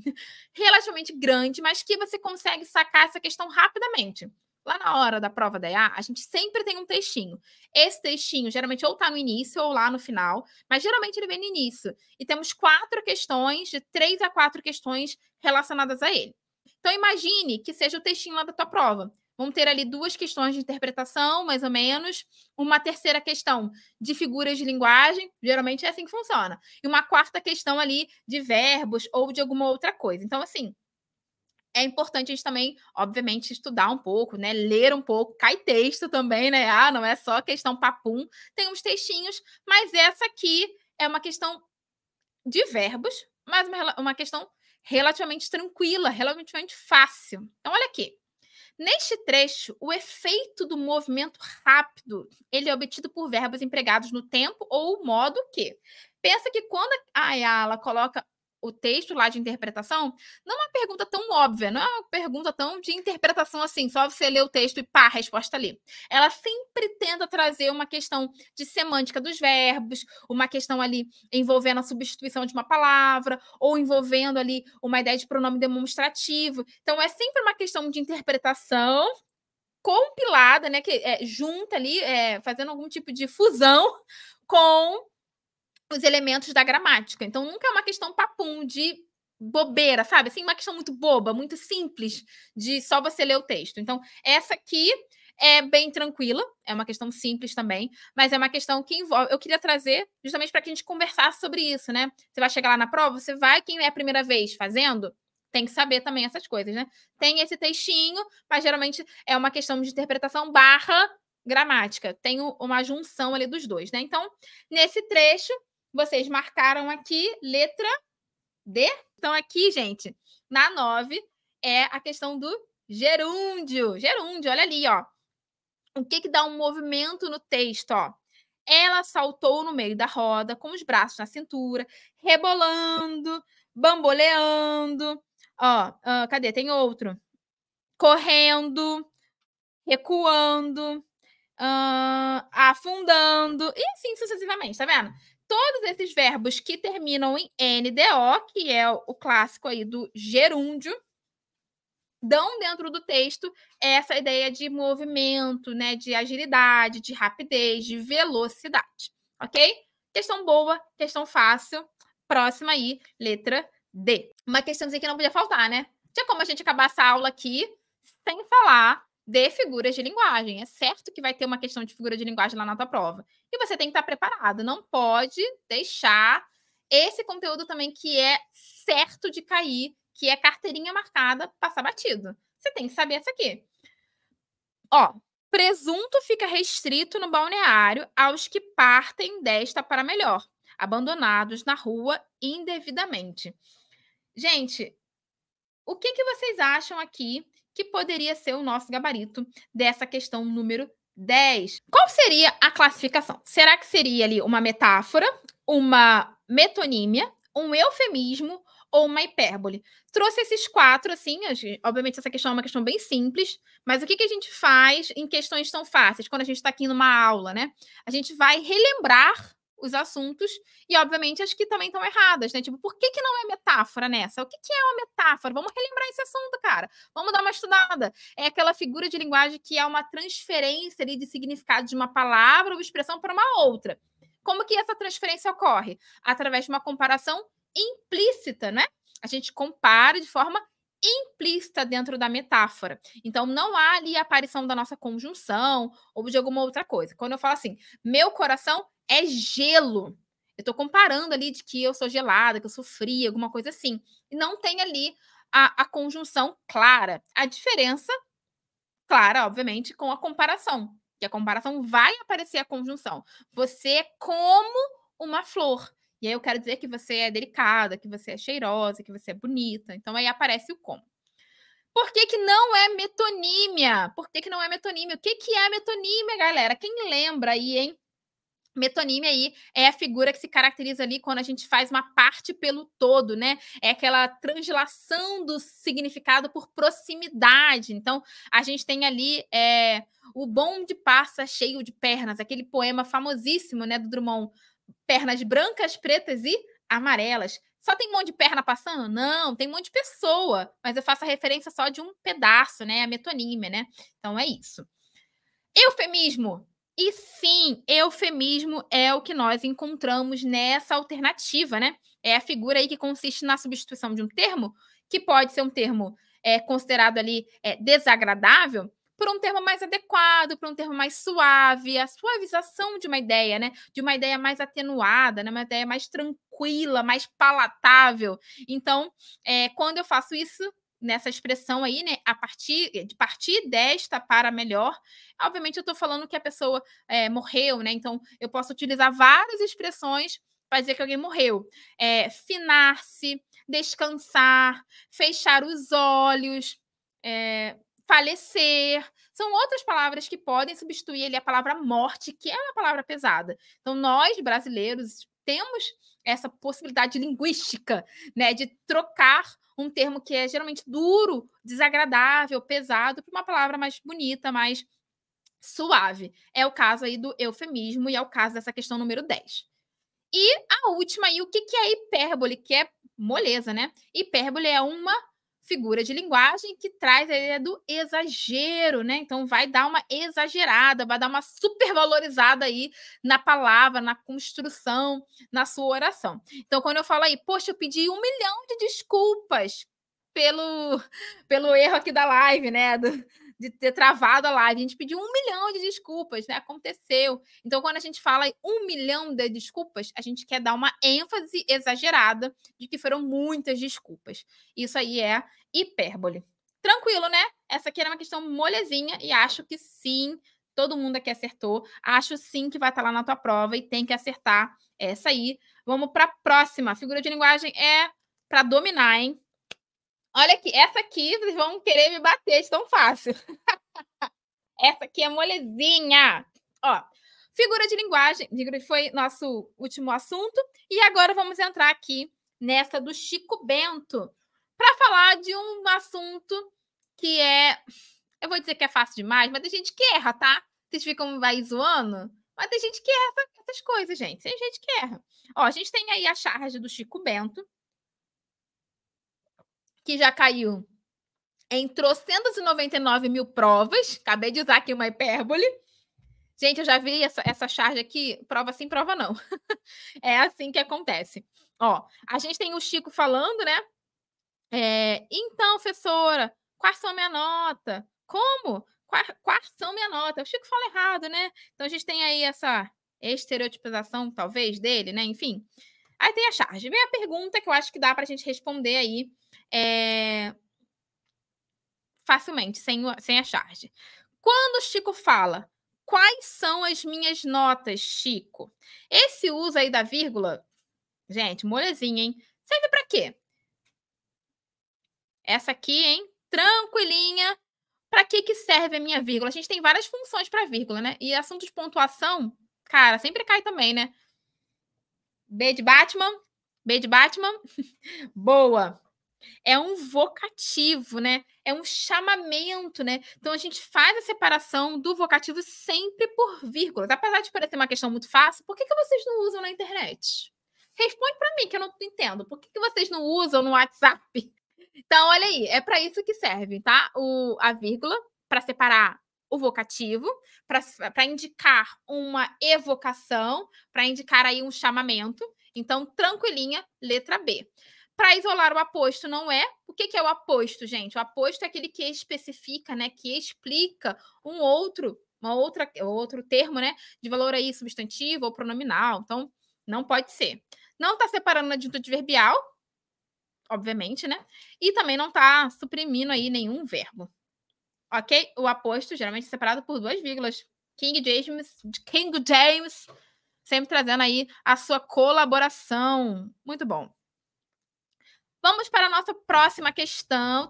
relativamente grande, mas que você consegue sacar essa questão rapidamente. Lá na hora da prova da EA, a gente sempre tem um textinho. Esse textinho, geralmente, ou tá no início ou lá no final, mas geralmente ele vem no início. E temos 4 questões, de 3 a 4 questões relacionadas a ele. Então, imagine que seja o textinho lá da tua prova. Vamos ter ali 2 questões de interpretação, mais ou menos. Uma terceira questão de figuras de linguagem. Geralmente é assim que funciona. E uma quarta questão ali de verbos ou de alguma outra coisa. Então, assim, é importante a gente também, obviamente, estudar um pouco, né? Ler um pouco. Cai texto também, né? Ah, não é só questão papum. Tem uns textinhos, mas essa aqui é uma questão de verbos, mas uma questão relativamente tranquila, relativamente fácil. Então, olha aqui. Neste trecho, o efeito do movimento rápido, ele é obtido por verbos empregados no tempo ou modo que. Pensa que quando a Ayala coloca o texto lá de interpretação, não é uma pergunta tão óbvia, não é uma pergunta tão de interpretação assim, só você ler o texto e pá, a resposta ali. Ela sempre tenta trazer uma questão de semântica dos verbos, uma questão ali envolvendo a substituição de uma palavra, ou envolvendo ali uma ideia de pronome demonstrativo. Então, é sempre uma questão de interpretação compilada, né, que junta ali, fazendo algum tipo de fusão com os elementos da gramática. Então, nunca é uma questão papum de bobeira, sabe? Assim, uma questão muito boba, muito simples, de só você ler o texto. Então, essa aqui é bem tranquila, é uma questão simples também, mas é uma questão que envolve. Eu queria trazer justamente para que a gente conversasse sobre isso, né? Você vai chegar lá na prova, você vai, quem é a primeira vez fazendo, tem que saber também essas coisas, né? Tem esse textinho, mas geralmente é uma questão de interpretação barra gramática. Tem uma junção ali dos dois, né? Então, nesse trecho, vocês marcaram aqui letra D. Então, aqui, gente, na 9, é a questão do gerúndio. Gerúndio, olha ali, ó. O que dá um movimento no texto, ó? Ela saltou no meio da roda, com os braços na cintura, rebolando, bamboleando. Ó, cadê? Tem outro. Correndo, recuando, afundando, e assim sucessivamente, tá vendo? Todos esses verbos que terminam em NDO, que é o clássico aí do gerúndio, dão dentro do texto essa ideia de movimento, né, de agilidade, de rapidez, de velocidade, ok? Questão boa, questão fácil. Próxima aí, letra D. Uma questãozinha que não podia faltar, né? Tinha como a gente acabar essa aula aqui sem falar de figuras de linguagem. É certo que vai ter uma questão de figura de linguagem lá na tua prova. E você tem que estar preparado. Não pode deixar esse conteúdo também que é certo de cair, que é carteirinha marcada, passar batido. Você tem que saber essa aqui. Ó, presunto fica restrito no balneário aos que partem desta para melhor, abandonados na rua indevidamente. Gente, o que vocês acham aqui que poderia ser o nosso gabarito dessa questão número 10? Qual seria a classificação? Será que seria ali uma metáfora, uma metonímia, um eufemismo ou uma hipérbole? Trouxe esses 4, assim, obviamente essa questão é uma questão bem simples, mas o que a gente faz em questões tão fáceis, quando a gente está aqui numa aula, né? A gente vai relembrar os assuntos e, obviamente, as que também estão erradas, né? Tipo, por que que não é metáfora nessa? O que que é uma metáfora? Vamos relembrar esse assunto, cara. Vamos dar uma estudada. É aquela figura de linguagem que é uma transferência ali de significado de uma palavra ou expressão para uma outra. Como que essa transferência ocorre? Através de uma comparação implícita, né? A gente compara de forma implícita dentro da metáfora. Então, não há ali a aparição da nossa conjunção ou de alguma outra coisa. Quando eu falo assim, meu coração é gelo, eu estou comparando ali de que eu sou gelada, que eu sou fria, alguma coisa assim. E não tem ali a conjunção clara. A diferença, clara, obviamente, com a comparação. Que a comparação vai aparecer a conjunção. Você é como uma flor. E aí eu quero dizer que você é delicada, que você é cheirosa, que você é bonita. Então aí aparece o como. Por que que não é metonímia? Por que que não é metonímia? O que que é metonímia, galera? Quem lembra aí, hein? Metonímia aí é a figura que se caracteriza ali quando a gente faz uma parte pelo todo, né? É aquela translação do significado por proximidade. Então, a gente tem ali o bonde passa cheio de pernas, aquele poema famosíssimo, né, do Drummond, pernas brancas, pretas e amarelas. Só tem um monte de perna passando? Não, tem um monte de pessoa, mas eu faço a referência só de um pedaço, né? A metonímia, né? Então é isso. Eufemismo. E sim, eufemismo é o que nós encontramos nessa alternativa, né? É a figura aí que consiste na substituição de um termo, que pode ser um termo considerado ali desagradável, por um termo mais adequado, por um termo mais suave, a suavização de uma ideia, né? De uma ideia mais atenuada, né? Uma ideia mais tranquila, mais palatável. Então, quando eu faço isso, nessa expressão aí, né? De partir desta para melhor, obviamente eu estou falando que a pessoa morreu, né? Então, eu posso utilizar várias expressões para dizer que alguém morreu. Finar-se, descansar, fechar os olhos, falecer. São outras palavras que podem substituir ali a palavra morte, que é uma palavra pesada. Então, nós, brasileiros, temos essa possibilidade linguística, né, de trocar um termo que é geralmente duro, desagradável, pesado, por uma palavra mais bonita, mais suave. É o caso aí do eufemismo e é o caso dessa questão número 10. E a última aí, o que que é hipérbole? Que é moleza, né? Hipérbole é uma figura de linguagem que traz a ideia do exagero, né? Então vai dar uma exagerada, vai dar uma supervalorizada aí na palavra, na construção, na sua oração. Então, quando eu falo aí, poxa, eu pedi 1 milhão de desculpas pelo erro aqui da live, né? De ter travado a live. A gente pediu 1 milhão de desculpas, né? Aconteceu. Então, quando a gente fala em 1 milhão de desculpas, a gente quer dar uma ênfase exagerada de que foram muitas desculpas. Isso aí é hipérbole. Tranquilo, né? Essa aqui era uma questão molezinha e acho que sim, todo mundo aqui acertou. Acho sim que vai estar lá na tua prova e tem que acertar essa aí. Vamos para a próxima. Figura de linguagem é para dominar, hein? Olha aqui, essa aqui vocês vão querer me bater de tão fácil. Essa aqui é molezinha. Ó, figura de linguagem foi nosso último assunto. E agora vamos entrar aqui nessa do Chico Bento para falar de um assunto que eu vou dizer que é fácil demais, mas tem gente que erra, tá? Vocês ficam aí zoando, mas tem gente que erra essas coisas, gente. Tem gente que erra. Ó, a gente tem aí a charge do Chico Bento, que já caiu em trocentos e 99 mil provas. Acabei de usar aqui uma hipérbole. Gente, eu já vi essa charge aqui, prova sim, prova não. É assim que acontece. Ó, a gente tem o Chico falando, né? Então, professora, quais são a minha nota? Como? Quais são minha nota? O Chico fala errado, né? Então, a gente tem aí essa estereotipização, talvez, dele, né? Enfim. Aí tem a charge. Vem a pergunta que eu acho que dá para a gente responder aí facilmente, sem a charge. Quando o Chico fala, quais são as minhas notas, Chico? Esse uso aí da vírgula, gente, molezinha, hein? Serve para quê? Essa aqui, hein? Tranquilinha. Para que serve a minha vírgula? A gente tem várias funções para vírgula, né? E assunto de pontuação, cara, sempre cai também, né? B de Batman. B de Batman. Boa. é um vocativo, né? É um chamamento, né? Então a gente faz a separação do vocativo sempre por vírgulas. Apesar de parecer uma questão muito fácil, por que vocês não usam na internet? Responde para mim, que eu não entendo. Por que vocês não usam no WhatsApp? Então, olha aí, é para isso que serve, tá? A vírgula, para separar o vocativo, para indicar uma evocação, para indicar aí um chamamento. Então, tranquilinha, letra B. Para isolar o aposto, não é? O que é o aposto, gente? O aposto é aquele que especifica, né? Que explica outro termo, né? De valor aí substantivo ou pronominal. Então, não pode ser. Não está separando adjunto adverbial, obviamente, né? E também não está suprimindo aí nenhum verbo. Ok? O aposto geralmente é separado por 2 vírgulas. King James, sempre trazendo aí a sua colaboração. Muito bom. Vamos para a nossa próxima questão.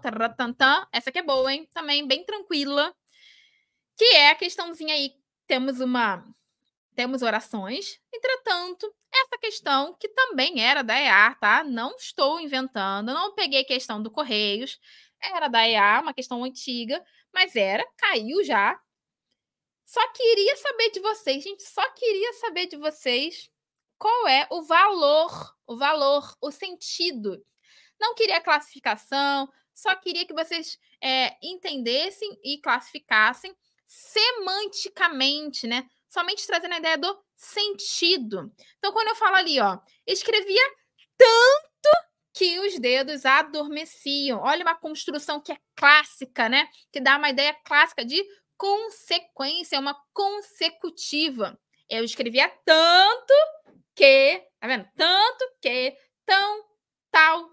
Essa aqui é boa, hein? Também bem tranquila. Que é a questãozinha aí. Temos orações. Entretanto, essa questão, que também era da EA, tá? Não estou inventando, não peguei questão do Correios. Era da EA, uma questão antiga, mas caiu já. Só queria saber de vocês, gente, qual é o valor, o sentido. Não queria classificação, só queria que vocês entendessem e classificassem semanticamente, né? Somente trazendo a ideia do sentido. Então, quando eu falo ali, ó, escrevia tanto que os dedos adormeciam. Olha uma construção que é clássica, né? Que dá uma ideia clássica de consequência, uma consecutiva. Eu escrevia tanto que, tá vendo? Tanto que, tão, tal,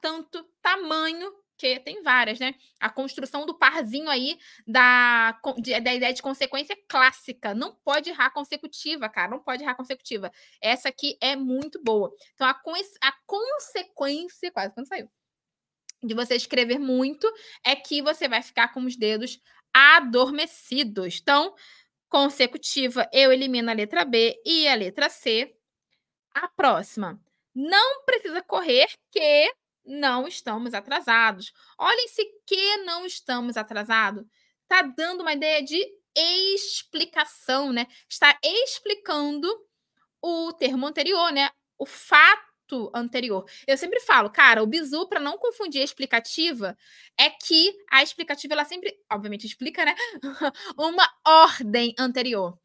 tanto, tamanho, que tem várias, né? A construção do parzinho aí da ideia de consequência clássica. Não pode errar consecutiva, cara. Não pode errar consecutiva. Essa aqui é muito boa. Então, a consequência, quase quando saiu, de você escrever muito, é que você vai ficar com os dedos adormecidos. Então, consecutiva, eu elimino a letra B e a letra C. A próxima. Não precisa correr, que não estamos atrasados. Olhem se que não estamos atrasados. Está dando uma ideia de explicação, né? Está explicando o termo anterior, né? O fato anterior. Eu sempre falo, cara, o bizu, para não confundir a explicativa, é que a explicativa, ela sempre, obviamente, explica, né? Uma ordem anterior.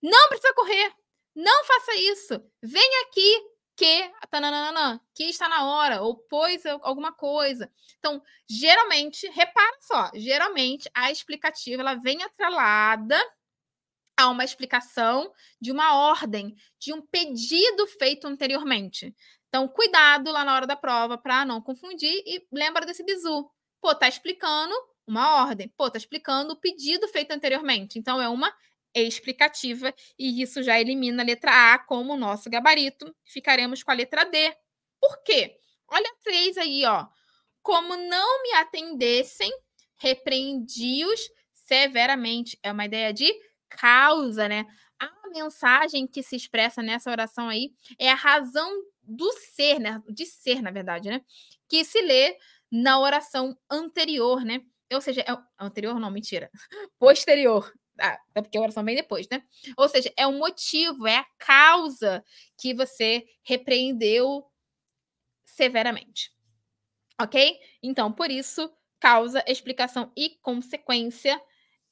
Não precisa correr. Não faça isso. Vem aqui que está na hora, ou pois alguma coisa. Então, geralmente, repara só, geralmente a explicativa ela vem atrelada a uma explicação de uma ordem, de um pedido feito anteriormente. Então, cuidado lá na hora da prova para não confundir e lembra desse bizu. Pô, tá explicando uma ordem. Pô, tá explicando o pedido feito anteriormente. Então, é uma explicativa e isso já elimina a letra A como nosso gabarito. Ficaremos com a letra D. Por quê? Olha a 3 aí, ó. Como não me atendessem, repreendi-os severamente. É uma ideia de causa, né? A mensagem que se expressa nessa oração aí é a razão do ser, né? De ser, na verdade, né? Que se lê na oração anterior, né? Ou seja, anterior não, mentira. Posterior. É porque a oração vem depois, né? Ou seja, é o motivo, é a causa que você repreendeu severamente. Ok? Então, por isso, causa, explicação e consequência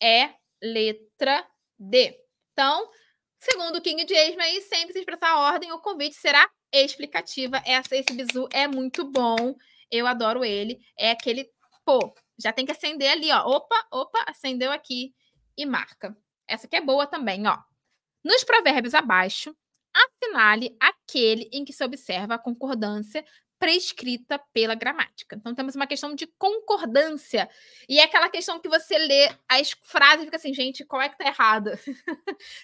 é letra D. Então, segundo o King James, aí, sempre se expressar a ordem, o convite será explicativa. Esse bizu é muito bom. Eu adoro ele. É aquele, pô, já tem que acender ali, ó. Opa, acendeu aqui e marca. Essa aqui é boa também, ó. Nos provérbios abaixo, assinale aquele em que se observa a concordância prescrita pela gramática. Então, temos uma questão de concordância. E é aquela questão que você lê as frases e fica assim, gente, qual é que tá errada?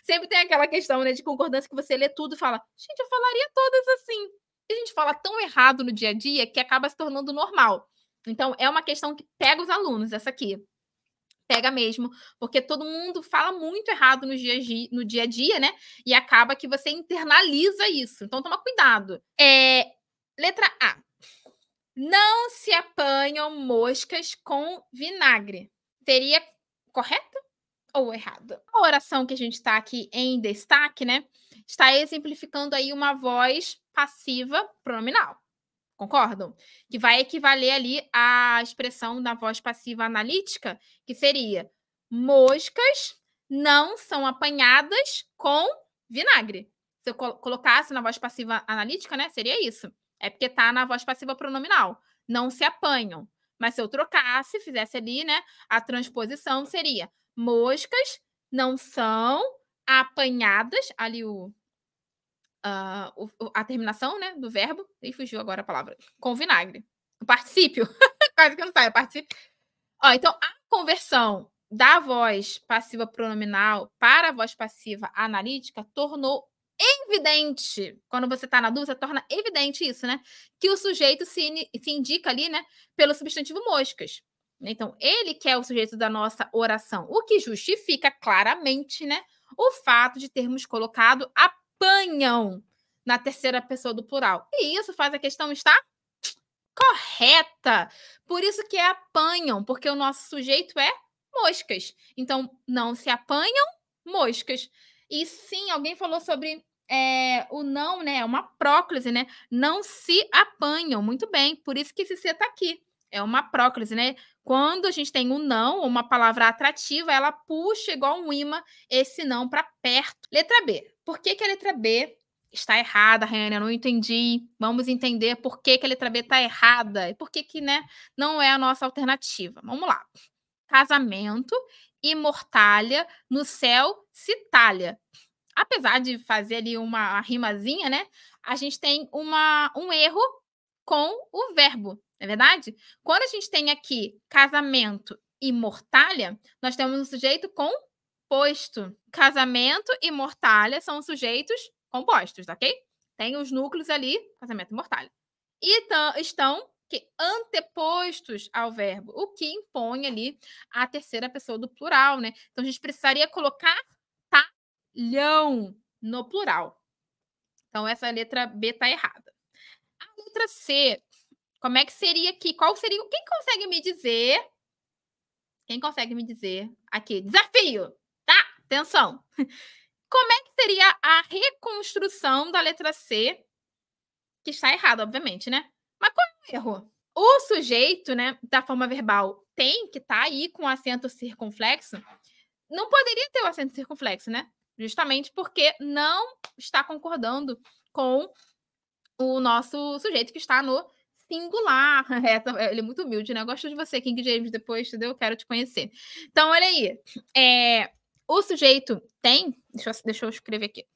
Sempre tem aquela questão, né, de concordância que você lê tudo e fala, gente, eu falaria todas assim. E a gente fala tão errado no dia a dia que acaba se tornando normal. Então, é uma questão que pega os alunos, essa aqui. Pega mesmo, porque todo mundo fala muito errado no dia a dia, né? E acaba que você internaliza isso. Então, toma cuidado. Letra A. Não se apanham moscas com vinagre. Seria correto ou errado? A oração que a gente está aqui em destaque, né, está exemplificando aí uma voz passiva pronominal. Concordam? Que vai equivaler ali à expressão da voz passiva analítica, que seria: moscas não são apanhadas com vinagre. Se eu colocasse na voz passiva analítica, né, seria isso. É porque tá na voz passiva pronominal. Não se apanham. Mas se eu trocasse, fizesse ali, né, a transposição, seria: moscas não são apanhadas, ali a terminação, né, do verbo, e fugiu agora a palavra, com vinagre. O particípio, quase que não sai, o particípio. Ó, então, a conversão da voz passiva pronominal para a voz passiva analítica tornou evidente, quando você está na dúvida, torna evidente isso, né? Que o sujeito se indica ali, né, pelo substantivo moscas. Então, ele que é o sujeito da nossa oração, o que justifica claramente, né, o fato de termos colocado apanham na terceira pessoa do plural. E isso faz a questão estar correta. Por isso que é apanham, porque o nosso sujeito é moscas. Então, não se apanham moscas. E sim, alguém falou sobre o não, né? É uma próclise, né? Não se apanham. Muito bem, por isso que esse C está aqui. É uma próclise, né? Quando a gente tem um não, ou uma palavra atrativa, ela puxa igual um imã esse não para perto. Letra B. Por que a letra B está errada, Raiane? Eu não entendi. Vamos entender por que a letra B está errada e por que, né, não é a nossa alternativa. Vamos lá. Casamento e mortalha no céu se talha. Apesar de fazer ali uma rimazinha, né? A gente tem um erro com o verbo, não é verdade? Quando a gente tem aqui casamento e mortalha, nós temos um sujeito composto. Casamento e mortalha são sujeitos compostos, ok? Tem os núcleos ali, casamento e mortalha. E estão antepostos ao verbo, o que impõe ali a terceira pessoa do plural, né? Então a gente precisaria colocar talhão no plural. Então essa letra B está errada. A letra C, como é que seria aqui? Qual seria? Quem consegue me dizer? Quem consegue me dizer aqui? Desafio, tá? Atenção. Como é que seria a reconstrução da letra C? Que está errada, obviamente, né? Mas qual é o erro? O sujeito, né, da forma verbal tem que estar aí com acento circunflexo. Não poderia ter o acento circunflexo, né? Justamente porque não está concordando com o nosso sujeito que está no singular. Ele é muito humilde, né? Eu gosto de você, King James, depois, entendeu? Quero te conhecer. Então, olha aí. O sujeito tem... Deixa eu escrever aqui.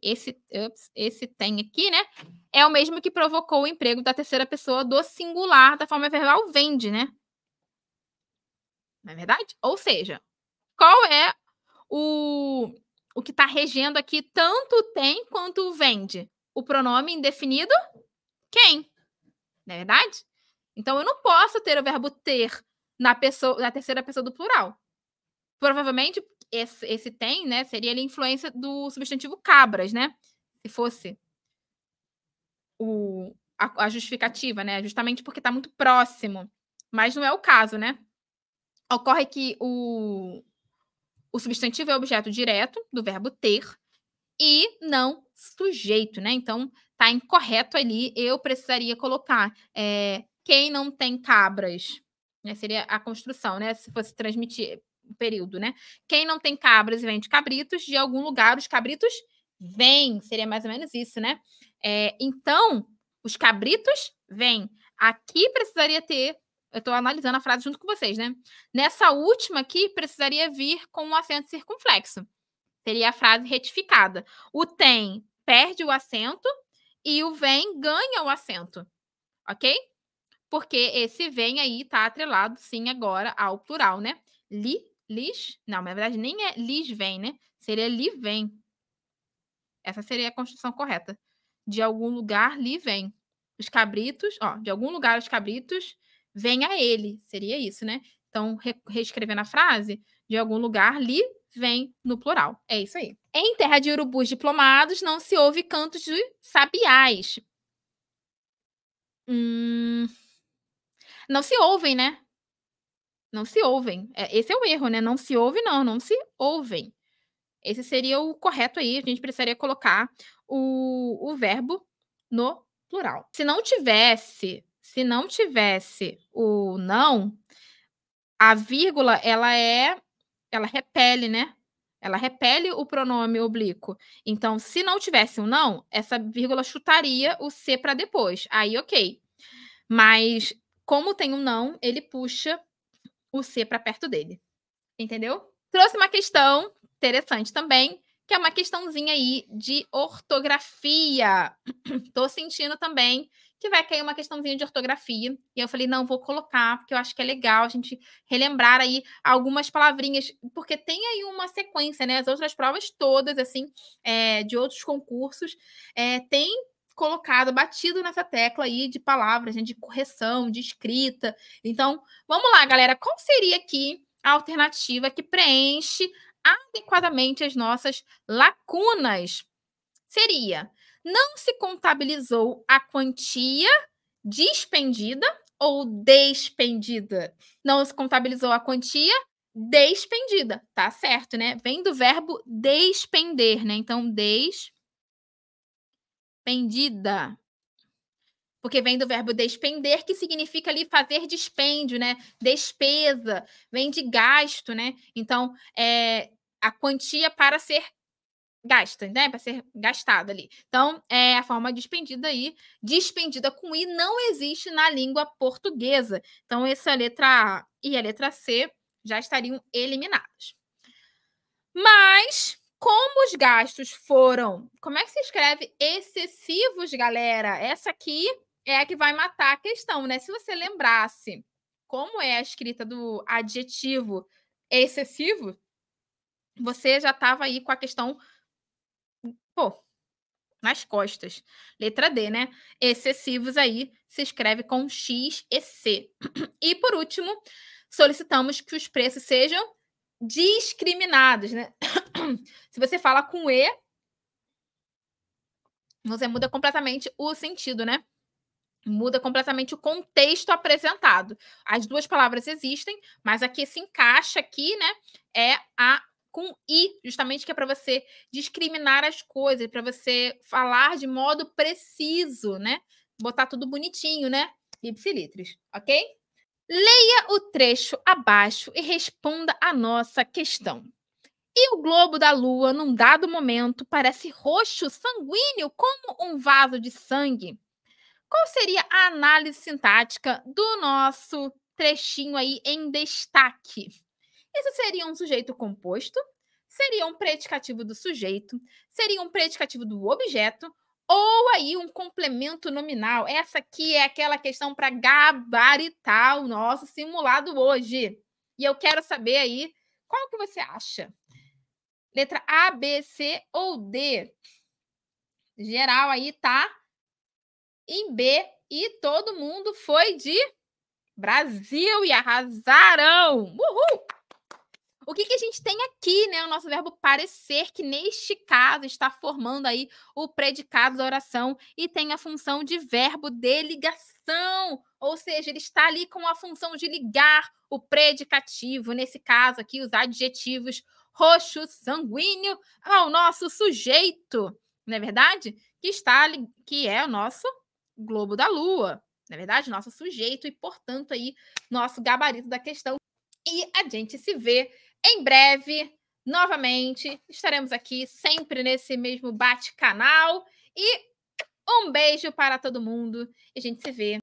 Esse tem aqui, né? É o mesmo que provocou o emprego da terceira pessoa do singular da forma verbal vende, né? Não é verdade? Ou seja, qual é o que está regendo aqui tanto tem quanto vende? O pronome indefinido quem? Não é verdade? Então, eu não posso ter o verbo ter na terceira pessoa do plural. Provavelmente, esse tem, né, seria a influência do substantivo cabras, né? Se fosse a justificativa, né? Justamente porque está muito próximo. Mas não é o caso, né? Ocorre que o substantivo é objeto direto do verbo ter e não sujeito, né? Então, tá incorreto ali. Eu precisaria colocar quem não tem cabras, né? Seria a construção, né? Se fosse transmitir o período, né? Quem não tem cabras e vende cabritos, de algum lugar os cabritos vêm. Seria mais ou menos isso, né? Então, os cabritos vêm. Aqui precisaria ter... Eu estou analisando a frase junto com vocês, né? Nessa última aqui, precisaria vir com um acento circunflexo. Seria a frase retificada. O tem perde o acento e o vem ganha o acento. Ok? Porque esse vem aí está atrelado, sim, agora ao plural, né? Lis. Não, na verdade, nem é lis vem, né? Seria li vem. Essa seria a construção correta. De algum lugar, li vem. Os cabritos, de algum lugar os cabritos vêm a ele. Seria isso, né? Então, reescrevendo a frase, de algum lugar, li vem no plural. É isso aí. Em terra de urubus diplomados, não se ouve cantos de sabiás. Hum, não se ouvem, né? Não se ouvem. Esse é o erro, né? Não se ouve, não, não se ouvem. Esse seria o correto aí, a gente precisaria colocar o verbo no plural. Se não tivesse o não, a vírgula ela repele, né, ela repele o pronome oblíquo. Então, se não tivesse um não, essa vírgula chutaria o "se" para depois, aí ok. Mas como tem um não, ele puxa o "se" para perto dele, entendeu? Trouxe uma questão interessante também, que é uma questãozinha aí de ortografia. Tô sentindo também que vai cair uma questãozinha de ortografia. E eu falei, não, vou colocar, porque eu acho que é legal a gente relembrar aí algumas palavrinhas, porque tem aí uma sequência, né? As outras provas todas, assim, de outros concursos, tem colocado, batido nessa tecla aí de palavras, né, de correção, de escrita. Então, vamos lá, galera. Qual seria aqui a alternativa que preenche adequadamente as nossas lacunas? Seria: não se contabilizou a quantia dispendida ou despendida? Não se contabilizou a quantia despendida, tá certo, né? Vem do verbo despender, né? Então, despendida. Porque vem do verbo despender, que significa ali fazer dispêndio, né? Despesa, vem de gasto, né? Então, a quantia para ser gasta, né? Para ser gastada ali. Então, a forma despendida aí, despendida com i, não existe na língua portuguesa. Então, essa letra A e a letra C já estariam eliminadas. Mas, como os gastos foram. Como é que se escreve excessivos, galera? Essa aqui é a que vai matar a questão, né? Se você lembrasse como é a escrita do adjetivo excessivo, você já estava aí com a questão, pô, nas costas. Letra D, né? Excessivos aí se escreve com X e C. E por último, solicitamos que os preços sejam discriminados, né? Se você fala com E, você muda completamente o sentido, né? Muda completamente o contexto apresentado. As duas palavras existem, mas a que se encaixa aqui, né, é a com i, justamente que é para você discriminar as coisas, para você falar de modo preciso, né? Botar tudo bonitinho, né? Ipsilitris, ok? Leia o trecho abaixo e responda a nossa questão. E o globo da Lua, num dado momento, parece roxo, sanguíneo, como um vaso de sangue. Qual seria a análise sintática do nosso trechinho aí em destaque? Isso seria um sujeito composto? Seria um predicativo do sujeito? Seria um predicativo do objeto? Ou aí um complemento nominal? Essa aqui é aquela questão para gabaritar o nosso simulado hoje. E eu quero saber aí qual que você acha. Letra A, B, C ou D? Geral aí tá em B e todo mundo foi de Brasil e arrasaram! Uhul! O que a gente tem aqui, né? O nosso verbo parecer, que neste caso está formando aí o predicado da oração e tem a função de verbo de ligação, ou seja, ele está ali com a função de ligar o predicativo, nesse caso aqui, os adjetivos roxo, sanguíneo, ao nosso sujeito, não é verdade? Que é o nosso globo da Lua, na verdade, nosso sujeito e, portanto, aí, nosso gabarito da questão. E a gente se vê em breve, novamente. Estaremos aqui sempre nesse mesmo bate-canal. E um beijo para todo mundo. E a gente se vê